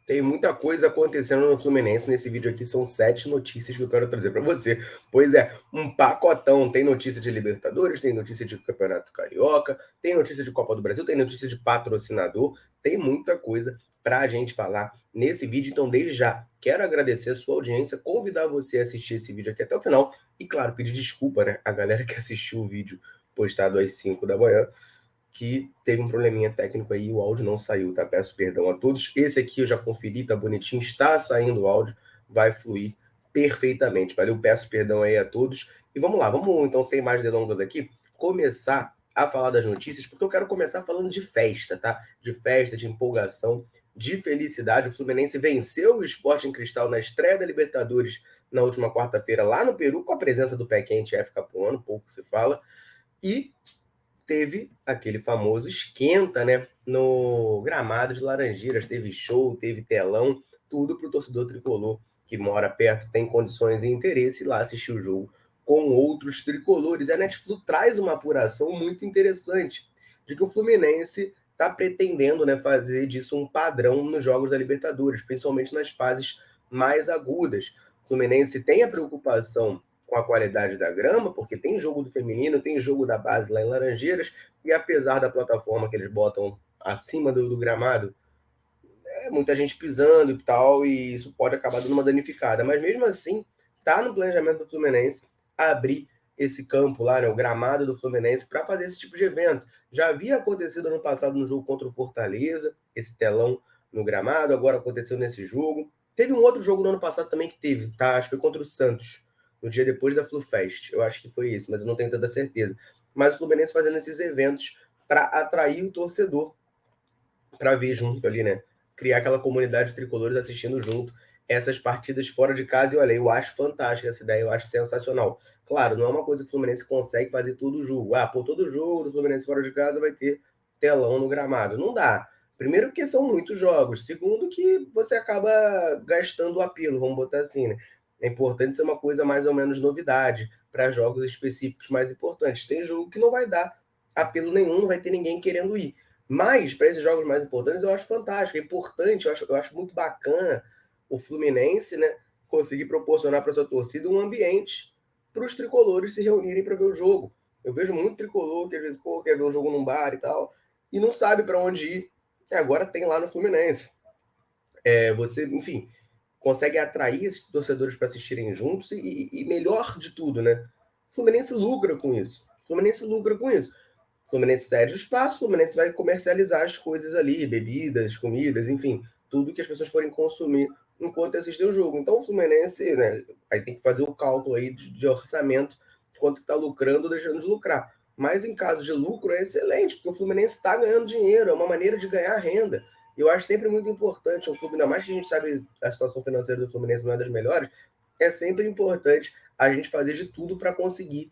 Tem muita coisa acontecendo no Fluminense. Nesse vídeo aqui são 7 notícias que eu quero trazer para você. Pois é, um pacotão. Tem notícia de Libertadores, tem notícia de Campeonato Carioca, tem notícia de Copa do Brasil, tem notícia de patrocinador. Tem muita coisa para a gente falar nesse vídeo. Então, desde já, quero agradecer a sua audiência, convidar você a assistir esse vídeo aqui até o final. E, claro, pedir desculpa, né? A galera que assistiu o vídeo postado às 5 da manhã, que teve um probleminha técnico aí, o áudio não saiu, tá? Peço perdão a todos. Esse aqui eu já conferi, tá bonitinho, está saindo o áudio, vai fluir perfeitamente. Valeu, peço perdão aí a todos. E vamos lá, vamos então, sem mais delongas aqui, começar a falar das notícias, porque eu quero começar falando de festa, tá? De festa, de empolgação, de felicidade. O Fluminense venceu o Sporting Cristal na estreia da Libertadores na última quarta-feira lá no Peru, com a presença do pé quente F. Capuano, pouco se fala. E teve aquele famoso esquenta, né? No gramado de Laranjeiras, teve show, teve telão, tudo para o torcedor tricolor que mora perto, tem condições e interesse lá assistir o jogo com outros tricolores. A Netflix traz uma apuração muito interessante de que o Fluminense está pretendendo, né, fazer disso um padrão nos jogos da Libertadores, principalmente nas fases mais agudas. O Fluminense tem a preocupação com a qualidade da grama, porque tem jogo do feminino, tem jogo da base lá em Laranjeiras, e apesar da plataforma que eles botam acima do gramado, muita gente pisando e tal, e isso pode acabar dando uma danificada. Mas mesmo assim, tá no planejamento do Fluminense abrir esse campo lá, né, o gramado do Fluminense, para fazer esse tipo de evento. Já havia acontecido no passado no jogo contra o Fortaleza, esse telão no gramado, agora aconteceu nesse jogo. Teve um outro jogo no ano passado também que teve, tá? Acho que foi contra o Santos, no dia depois da FluFest. Eu acho que foi esse, mas eu não tenho tanta certeza. Mas o Fluminense fazendo esses eventos para atrair o torcedor para ver junto ali, né? Criar aquela comunidade de tricolores assistindo junto essas partidas fora de casa. E olha, eu acho fantástica essa ideia, eu acho sensacional. Claro, não é uma coisa que o Fluminense consegue fazer todo jogo. Ah, pô, todo jogo do Fluminense fora de casa vai ter telão no gramado. Não dá. Primeiro, porque são muitos jogos. Segundo, que você acaba gastando o apelo, vamos botar assim, né? É importante ser uma coisa mais ou menos novidade para jogos específicos mais importantes. Tem jogo que não vai dar apelo nenhum, não vai ter ninguém querendo ir. Mas, para esses jogos mais importantes, eu acho fantástico, é importante, eu acho muito bacana o Fluminense, né, conseguir proporcionar para sua torcida um ambiente para os tricolores se reunirem para ver o jogo. Eu vejo muito tricolor que às vezes pô, quer ver o jogo num bar e tal, e não sabe para onde ir. E agora tem lá no Fluminense. Você, enfim, consegue atrair esses torcedores para assistirem juntos e melhor de tudo, né? O Fluminense lucra com isso. O Fluminense lucra com isso. O Fluminense cede o espaço, o Fluminense vai comercializar as coisas ali, bebidas, comidas, enfim, tudo que as pessoas forem consumir enquanto assistem o jogo. Então o Fluminense, né, aí tem que fazer o cálculo aí de orçamento, de quanto está lucrando ou deixando de lucrar. Mas em caso de lucro é excelente, porque o Fluminense está ganhando dinheiro, é uma maneira de ganhar renda. Eu acho sempre muito importante, um clube, ainda mais que a gente sabe a situação financeira do Fluminense não é das melhores, é sempre importante a gente fazer de tudo para conseguir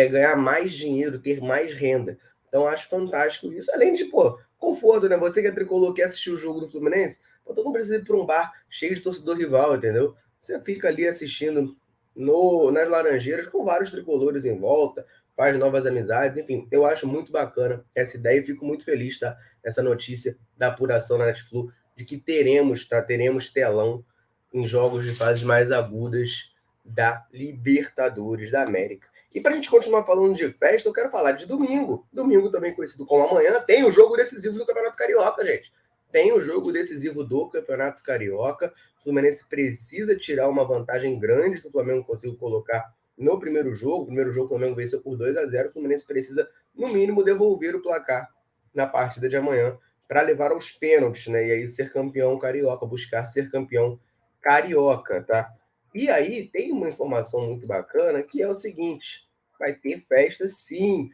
ganhar mais dinheiro, ter mais renda. Então, acho fantástico isso. Além de, pô, conforto, né? Você que é tricolor, quer assistir o jogo do Fluminense, pô, tu não precisa ir para um bar cheio de torcedor rival, entendeu? Você fica ali assistindo nas Laranjeiras com vários tricolores em volta, faz novas amizades, enfim, eu acho muito bacana essa ideia e fico muito feliz, tá? Essa notícia da apuração na Netflix de que teremos, tá? Teremos telão em jogos de fases mais agudas da Libertadores da América. E para a gente continuar falando de festa, eu quero falar de domingo. Domingo, também conhecido como amanhã, tem o jogo decisivo do Campeonato Carioca, gente. Tem o jogo decisivo do Campeonato Carioca. O Fluminense precisa tirar uma vantagem grande que o Flamengo conseguiu colocar no primeiro jogo. O primeiro jogo o Flamengo venceu por 2-0. O Fluminense precisa, no mínimo, devolver o placar na partida de amanhã para levar aos pênaltis, né? E aí ser campeão carioca, buscar ser campeão carioca, tá? E aí tem uma informação muito bacana que é o seguinte: vai ter festa sim.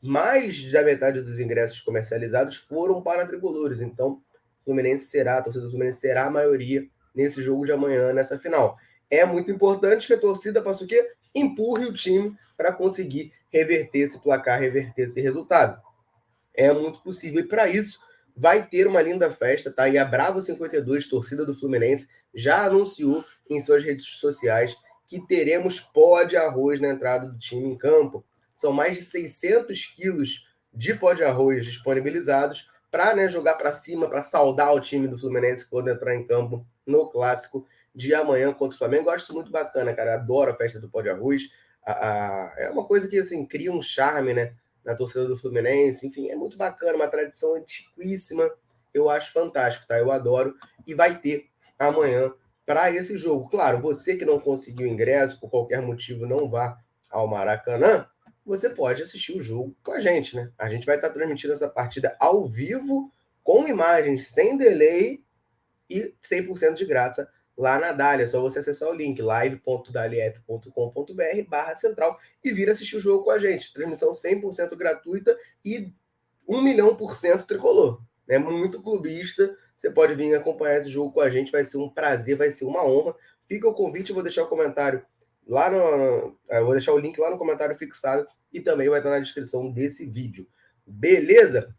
Mais da metade dos ingressos comercializados foram para tricolores. Então, a torcida do Fluminense será a maioria nesse jogo de amanhã, nessa final. É muito importante que a torcida faça o quê? Empurre o time para conseguir reverter esse placar, reverter esse resultado. É muito possível. E para isso, vai ter uma linda festa, tá? E a Bravo 52, torcida do Fluminense, já anunciou em suas redes sociais que teremos pó de arroz na entrada do time em campo. São mais de 600 quilos de pó de arroz disponibilizados para, né, jogar para cima, para saudar o time do Fluminense quando entrar em campo no clássico de amanhã contra o Flamengo. Eu acho isso muito bacana, cara. Eu adoro a festa do pó de arroz. É uma coisa que assim cria um charme, né, na torcida do Fluminense. Enfim, é muito bacana, uma tradição antiquíssima. Eu acho fantástico, tá? Eu adoro. E vai ter amanhã para esse jogo. Claro, você que não conseguiu ingresso, por qualquer motivo não vá ao Maracanã, você pode assistir o jogo com a gente, né? A gente vai estar transmitindo essa partida ao vivo, com imagens sem delay e 100% de graça lá na Dália. É só você acessar o link live.daliep.com.br/central e vir assistir o jogo com a gente. Transmissão 100% gratuita e 1.000.000% tricolor. É muito clubista. Você pode vir acompanhar esse jogo com a gente. Vai ser um prazer, vai ser uma honra. Fica o convite, eu vou deixar o comentário lá no. Eu vou deixar o link lá no comentário fixado e também vai estar na descrição desse vídeo. Beleza?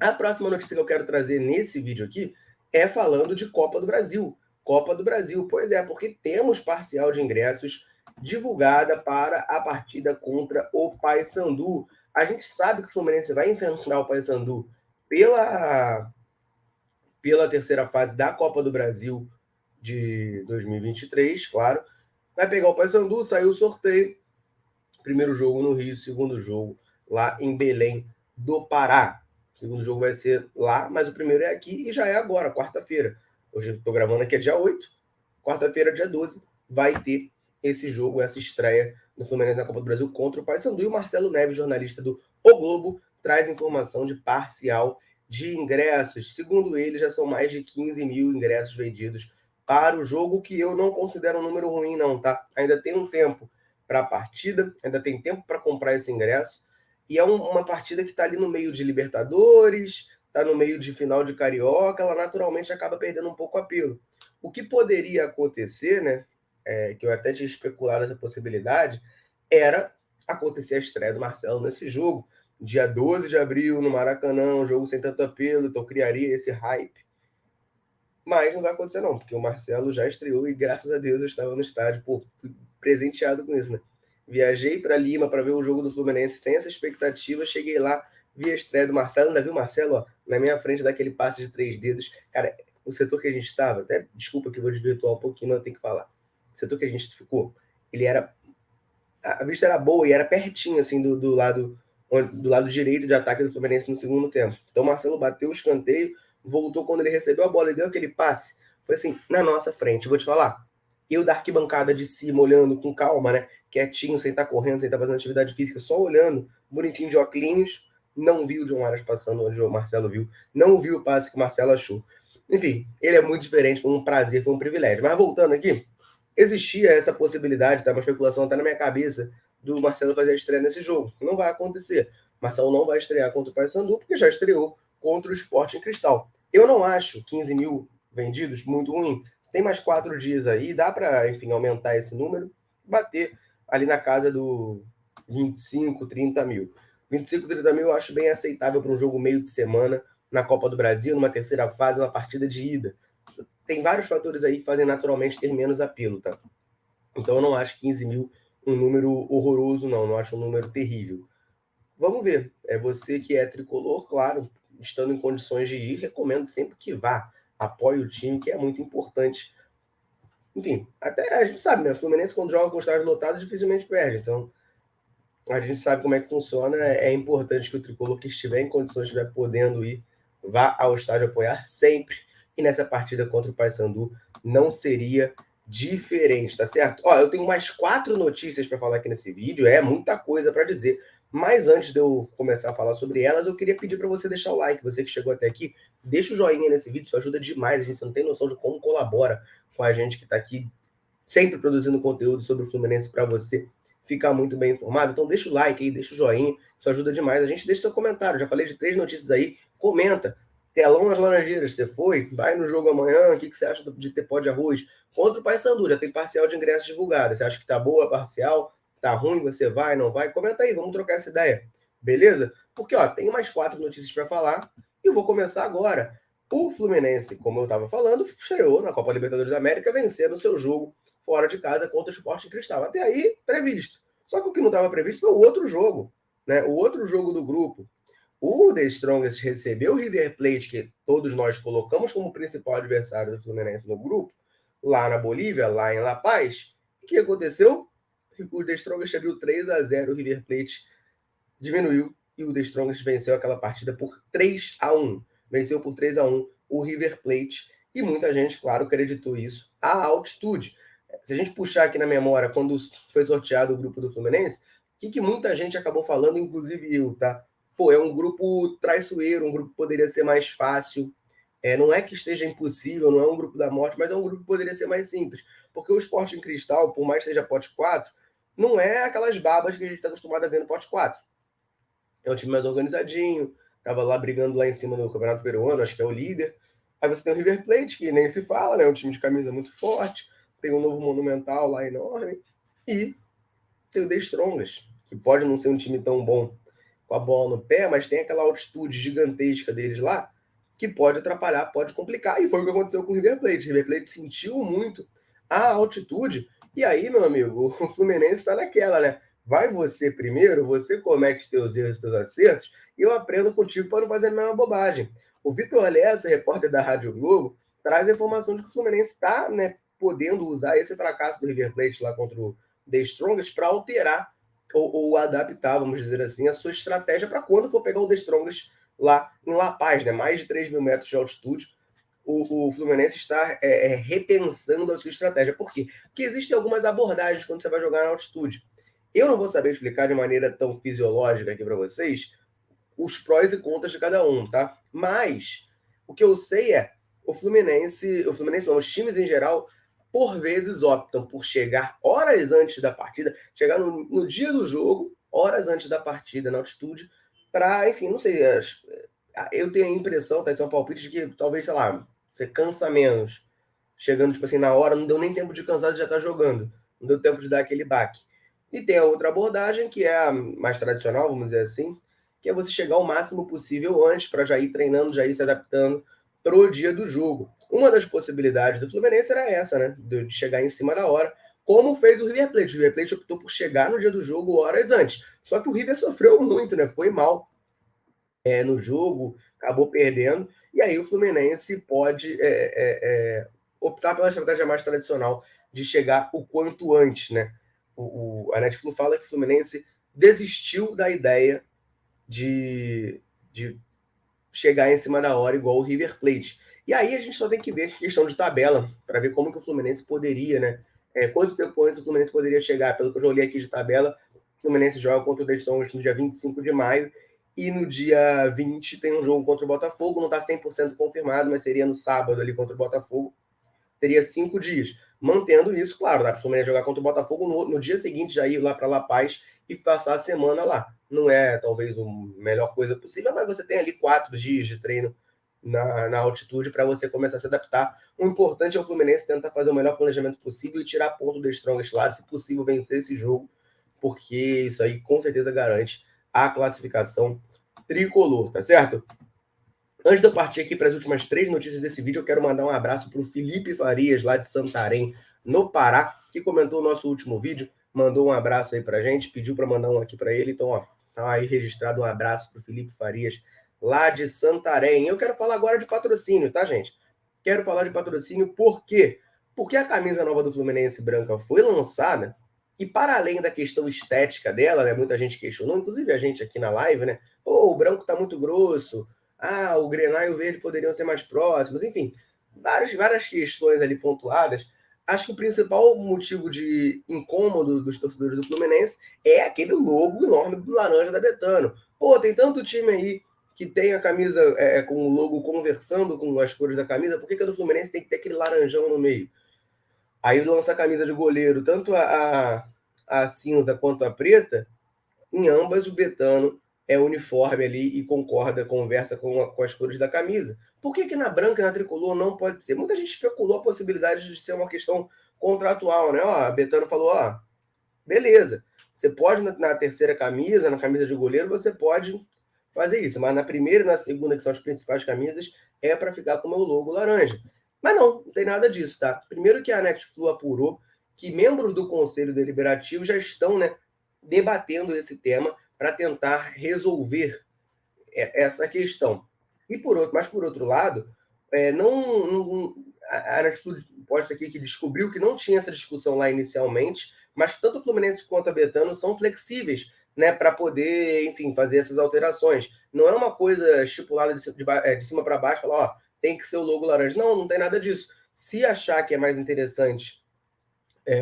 A próxima notícia que eu quero trazer nesse vídeo aqui é falando de Copa do Brasil. Copa do Brasil, pois é, porque temos parcial de ingressos divulgada para a partida contra o Paysandu. A gente sabe que o Fluminense vai enfrentar o Paysandu pela terceira fase da Copa do Brasil de 2023, claro. Vai pegar o Paysandu, saiu o sorteio. Primeiro jogo no Rio, segundo jogo lá em Belém do Pará. O segundo jogo vai ser lá, mas o primeiro é aqui e já é agora, quarta-feira. Hoje eu estou gravando aqui, é dia 8. Quarta-feira, dia 12, vai ter esse jogo, essa estreia do Fluminense na Copa do Brasil contra o Paysandu. E o Marcelo Neves, jornalista do O Globo, traz informação de parcial de ingressos. Segundo ele, já são mais de 15 mil ingressos vendidos para o jogo, que eu não considero um número ruim, não, tá? Ainda tem um tempo para a partida, ainda tem tempo para comprar esse ingresso. E é uma partida que está ali no meio de Libertadores, está no meio de final de Carioca, ela naturalmente acaba perdendo um pouco o apelo. O que poderia acontecer, né, que eu até tinha especulado essa possibilidade, era acontecer a estreia do Marcelo nesse jogo, dia 12 de abril, no Maracanã, um jogo sem tanto apelo, então criaria esse hype. Mas não vai acontecer não, porque o Marcelo já estreou e graças a Deus eu estava no estádio, pô, fui presenteado com isso, né? Viajei para Lima para ver o jogo do Fluminense sem essa expectativa, cheguei lá, vi a estreia do Marcelo, ainda vi o Marcelo, ó, na minha frente daquele passe de 3 dedos. Cara, o setor que a gente estava, até desculpa que eu vou desvirtuar um pouquinho, mas eu tenho que falar. O setor que a gente ficou, ele era, a vista era boa e era pertinho assim do lado direito de ataque do Fluminense no segundo tempo. Então o Marcelo bateu o escanteio, voltou quando ele recebeu a bola e deu aquele passe. Foi assim, na nossa frente. Vou te falar, eu da arquibancada de cima, olhando com calma, né? Quietinho, sem estar correndo, sem estar fazendo atividade física, só olhando, bonitinho de óculos, não viu o John Arias passando onde o Marcelo viu, não viu o passe que o Marcelo achou. Enfim, ele é muito diferente, foi um prazer, foi um privilégio. Mas voltando aqui, existia essa possibilidade, tá? Uma especulação até na minha cabeça, do Marcelo fazer a estreia nesse jogo. Não vai acontecer. Marcelo não vai estrear contra o Paysandu, porque já estreou contra o Sporting Cristal. Eu não acho 15 mil vendidos muito ruim. Tem mais 4 dias aí, dá para, enfim, aumentar esse número, bater ali na casa do 25, 30 mil. 25, 30 mil eu acho bem aceitável para um jogo meio de semana na Copa do Brasil, numa terceira fase, uma partida de ida. Tem vários fatores aí que fazem naturalmente ter menos apelo, tá? Então eu não acho 15 mil um número horroroso, não acho um número terrível. Vamos ver. É você que é tricolor, claro, estando em condições de ir, recomendo sempre que vá. Apoie o time, que é muito importante. Enfim, até a gente sabe, né? O Fluminense, quando joga com o estádio lotado, dificilmente perde. Então, a gente sabe como é que funciona. É importante que o tricolor que estiver em condições, estiver podendo ir, vá ao estádio apoiar sempre. E nessa partida contra o Paysandu não seria diferente, tá certo? Ó, eu tenho mais 4 notícias para falar aqui nesse vídeo, é muita coisa para dizer. Mas antes de eu começar a falar sobre elas, eu queria pedir para você deixar o like. Você que chegou até aqui, deixa o joinha nesse vídeo, isso ajuda demais. A gente não tem noção de como colabora com a gente que está aqui sempre produzindo conteúdo sobre o Fluminense para você ficar muito bem informado. Então deixa o like aí, deixa o joinha, isso ajuda demais. A gente deixa seu comentário, já falei de 3 notícias aí, comenta. Telão nas Laranjeiras, você foi? Vai no jogo amanhã, o que você acha de ter pó de arroz? Contra o Paysandu, já tem parcial de ingressos divulgado. Você acha que tá boa a parcial? Tá ruim? Você vai, não vai? Comenta aí, vamos trocar essa ideia. Beleza? Porque, ó, tem mais 4 notícias para falar e eu vou começar agora. O Fluminense, como eu estava falando, estreou na Copa Libertadores da América, vencendo o seu jogo fora de casa contra o Sporting Cristal. Até aí, previsto. Só que o que não estava previsto foi o outro jogo, né? O outro jogo do grupo. O The Strongest recebeu o River Plate, que todos nós colocamos como principal adversário do Fluminense no grupo, lá na Bolívia, lá em La Paz. O que aconteceu? O The Strongest abriu 3-0, o River Plate diminuiu e o The Strongest venceu aquela partida por 3-1. Venceu por 3-1 o River Plate e muita gente, claro, acreditou isso à altitude. Se a gente puxar aqui na memória, quando foi sorteado o grupo do Fluminense, o que muita gente acabou falando, inclusive eu, tá? Pô, é um grupo traiçoeiro, um grupo que poderia ser mais fácil. Não é que esteja impossível, não é um grupo da morte, mas é um grupo que poderia ser mais simples. Porque o Sporting Cristal, por mais que seja pote 4, não é aquelas babas que a gente está acostumado a ver no pote 4. É um time mais organizadinho, tava lá brigando lá em cima no Campeonato Peruano, acho que é o líder. Aí você tem o River Plate, que nem se fala, né? Um time de camisa muito forte, tem um novo Monumental lá enorme, e tem o The Strongest, que pode não ser um time tão bom com a bola no pé, mas tem aquela altitude gigantesca deles lá, que pode atrapalhar, pode complicar. E foi o que aconteceu com o River Plate. O River Plate sentiu muito a altitude, e aí, meu amigo, o Fluminense está naquela, né? Vai você primeiro, você comete seus erros, seus acertos, e eu aprendo contigo para não fazer a mesma bobagem. O Vitor Lessa, repórter da Rádio Globo, traz a informação de que o Fluminense está, né, podendo usar esse fracasso do River Plate lá contra o The Strongest para alterar ou adaptar, vamos dizer assim, a sua estratégia para quando for pegar o The Strongest lá em La Paz, né, mais de 3 mil metros de altitude. O Fluminense está repensando a sua estratégia. Por quê? Porque existem algumas abordagens quando você vai jogar na altitude. Eu não vou saber explicar de maneira tão fisiológica aqui para vocês os prós e contras de cada um, tá? Mas o que eu sei é o Fluminense não, os times em geral, por vezes optam por chegar horas antes da partida, chegar no dia do jogo, horas antes da partida na altitude, para, enfim, não sei, eu tenho a impressão, tá, esse é um palpite, de que talvez, sei lá, você cansa menos. Chegando, tipo assim, na hora, não deu nem tempo de cansar, você já tá jogando. Não deu tempo de dar aquele baque. E tem a outra abordagem, que é a mais tradicional, vamos dizer assim, que é você chegar o máximo possível antes, para já ir treinando, já ir se adaptando pro dia do jogo. Uma das possibilidades do Fluminense era essa, né? De chegar em cima da hora, como fez o River Plate. O River Plate optou por chegar no dia do jogo horas antes. Só que o River sofreu muito, né? Foi mal no jogo, acabou perdendo, e aí o Fluminense pode optar pela estratégia mais tradicional de chegar o quanto antes, né? A Netflix fala que o Fluminense desistiu da ideia de chegar em cima da hora igual o River Plate. E aí a gente só tem que ver questão de tabela, para ver como que o Fluminense poderia, né? Quanto tempo antes o Fluminense poderia chegar? Pelo que eu já olhei aqui de tabela, o Fluminense joga contra o The Strongest no dia 25 de maio, e no dia 20 tem um jogo contra o Botafogo, não está 100% confirmado, mas seria no sábado ali contra o Botafogo. Teria 5 dias. Mantendo isso, claro, dá para o Fluminense jogar contra o Botafogo no dia seguinte, já ir lá para La Paz e passar a semana lá. Não é talvez a melhor coisa possível, mas você tem ali 4 dias de treino na altitude para você começar a se adaptar. O importante é o Fluminense tentar fazer o melhor planejamento possível e tirar ponto do Strongest lá, se possível vencer esse jogo, porque isso aí com certeza garante a classificação tricolor, tá certo? Antes de eu partir aqui para as últimas 3 notícias desse vídeo, eu quero mandar um abraço para o Felipe Farias, lá de Santarém, no Pará, que comentou o nosso último vídeo, mandou um abraço aí para a gente, pediu para mandar um aqui para ele, então, ó, tá aí registrado um abraço para o Felipe Farias, lá de Santarém. Eu quero falar agora de patrocínio, tá, gente? Quero falar de patrocínio por quê? Porque a camisa nova do Fluminense branca foi lançada, e para além da questão estética dela, né, muita gente questionou, inclusive a gente aqui na live, né, pô, o branco tá muito grosso, o Grená e o Verde poderiam ser mais próximos, enfim, várias questões ali pontuadas. Acho que o principal motivo de incômodo dos torcedores do Fluminense é aquele logo enorme do laranja da Betano. Pô, tem tanto time aí que tem a camisa com o logo conversando com as cores da camisa, por que a do Fluminense tem que ter aquele laranjão no meio? Aí lança a camisa de goleiro, tanto a cinza quanto a preta, em ambas o Betano é uniforme ali e conversa com as cores da camisa. Por que na branca e na tricolor não pode ser? Muita gente especulou a possibilidade de ser uma questão contratual, né? Ó, a Betano falou, ó, beleza, você pode na terceira camisa, na camisa de goleiro, você pode fazer isso, mas na primeira e na segunda, que são as principais camisas, é para ficar com o meu logo laranja. Mas não tem nada disso, tá? Primeiro que a Netflix apurou que membros do Conselho Deliberativo já estão, né, debatendo esse tema para tentar resolver essa questão. Mas por outro lado, a Netflix posta aqui que descobriu que não tinha essa discussão lá inicialmente, mas tanto o Fluminense quanto a Betano são flexíveis, né, para poder, enfim, fazer essas alterações. Não é uma coisa estipulada de cima para baixo, falar, ó, tem que ser o logo laranja. Não, não tem nada disso. Se achar que é mais interessante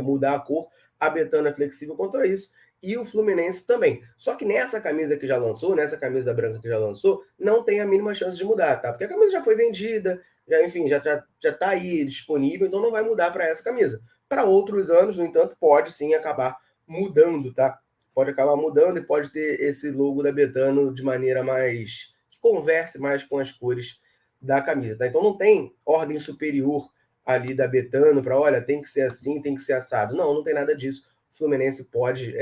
mudar a cor, a Betano é flexível quanto a isso, e o Fluminense também. Só que nessa camisa que já lançou, nessa camisa branca que já lançou, não tem a mínima chance de mudar, tá? Porque a camisa já foi vendida, enfim, já tá aí disponível, então não vai mudar para essa camisa. Para outros anos, no entanto, pode sim acabar mudando, tá? Pode acabar mudando e pode ter esse logo da Betano de maneira mais que converse mais com as cores da camisa, tá? Então não tem ordem superior ali da Betano para, olha, tem que ser assim, tem que ser assado. Não, não tem nada disso. O Fluminense pode,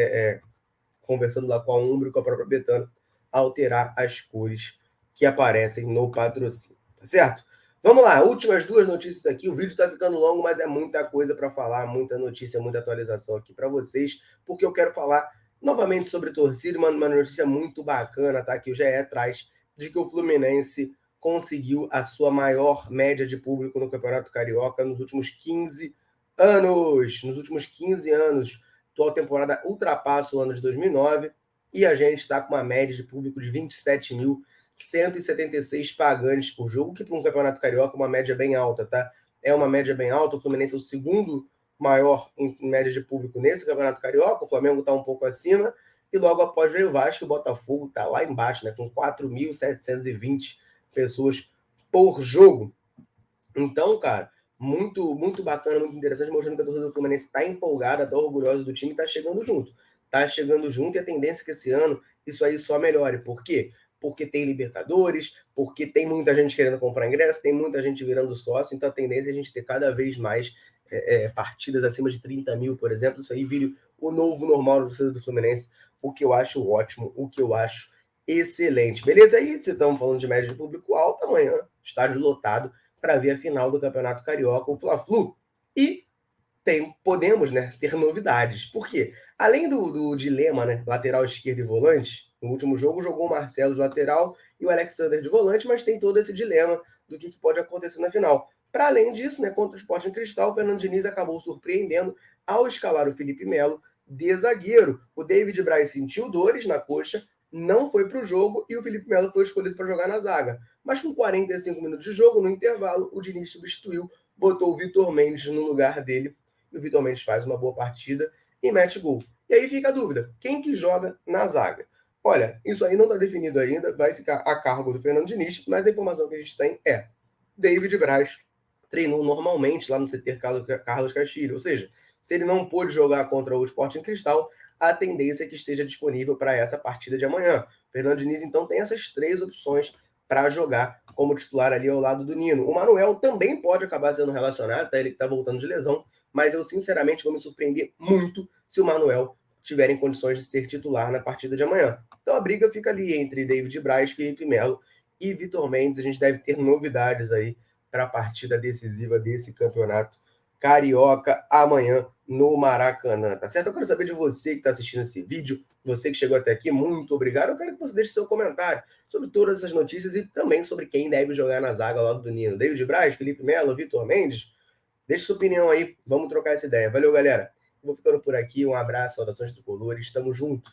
conversando lá com a Umbro, com a própria Betano, alterar as cores que aparecem no patrocínio. Tá certo? Vamos lá, últimas duas notícias aqui. O vídeo está ficando longo, mas é muita coisa para falar, muita notícia, muita atualização aqui para vocês, porque eu quero falar novamente sobre torcida, uma notícia muito bacana, tá? Que o GE traz de que o Fluminense conseguiu a sua maior média de público no Campeonato Carioca nos últimos 15 anos. Nos últimos 15 anos, a atual temporada ultrapassa o ano de 2009 e a gente está com uma média de público de 27.176 pagantes por jogo, que para um Campeonato Carioca é uma média bem alta, tá? É uma média bem alta. O Fluminense é o segundo maior em média de público nesse Campeonato Carioca. O Flamengo está um pouco acima. E logo após veio o Vasco, o Botafogo está lá embaixo, né, com 4.720 pessoas por jogo. Então, cara, muito, muito bacana, muito interessante, mostrando que a torcida do Fluminense está empolgada, está orgulhosa do time, está chegando junto. Está chegando junto e a tendência é que esse ano isso aí só melhore. Por quê? Porque tem Libertadores, porque tem muita gente querendo comprar ingresso, tem muita gente virando sócio, então a tendência é a gente ter cada vez mais partidas acima de 30 mil, por exemplo. Isso aí vire o novo normal do torcida do Fluminense, o que eu acho ótimo, o que eu acho excelente. Beleza? Aí, se estamos falando de média de público alto, amanhã, estádio lotado, para ver a final do Campeonato Carioca, o Fla-Flu. E podemos, né, ter novidades. Por quê? Além do dilema, né, lateral esquerdo e volante, no último jogo jogou o Marcelo de lateral e o Alexander de volante, mas tem todo esse dilema do que pode acontecer na final. Para além disso, né, contra o Sporting Cristal, o Fernando Diniz acabou surpreendendo ao escalar o Felipe Melo de zagueiro. O David Braz sentiu dores na coxa, não foi para o jogo e o Felipe Melo foi escolhido para jogar na zaga. Mas com 45 minutos de jogo, no intervalo, o Diniz substituiu, botou o Vitor Mendes no lugar dele, e o Vitor Mendes faz uma boa partida e mete gol. E aí fica a dúvida, quem que joga na zaga? Olha, isso aí não está definido ainda, vai ficar a cargo do Fernando Diniz, mas a informação que a gente tem é David Braz treinou normalmente lá no CT Carlos Castilho, ou seja, se ele não pôde jogar contra o Sporting Cristal, a tendência é que esteja disponível para essa partida de amanhã. Fernando Diniz, então, tem essas três opções para jogar como titular ali ao lado do Nino. O Manuel também pode acabar sendo relacionado, tá? Ele que está voltando de lesão, mas eu sinceramente vou me surpreender muito se o Manuel tiver em condições de ser titular na partida de amanhã. Então a briga fica ali entre David Braz, Felipe Melo e Vitor Mendes. A gente deve ter novidades aí para a partida decisiva desse campeonato carioca amanhã no Maracanã, tá certo? Eu quero saber de você que está assistindo esse vídeo, você que chegou até aqui, muito obrigado. Eu quero que você deixe seu comentário sobre todas essas notícias e também sobre quem deve jogar na zaga ao lado do Nino. David Braz, Felipe Melo, Vitor Mendes? Deixe sua opinião aí, vamos trocar essa ideia. Valeu, galera. Vou ficando por aqui, um abraço, saudações tricolores, tamo junto.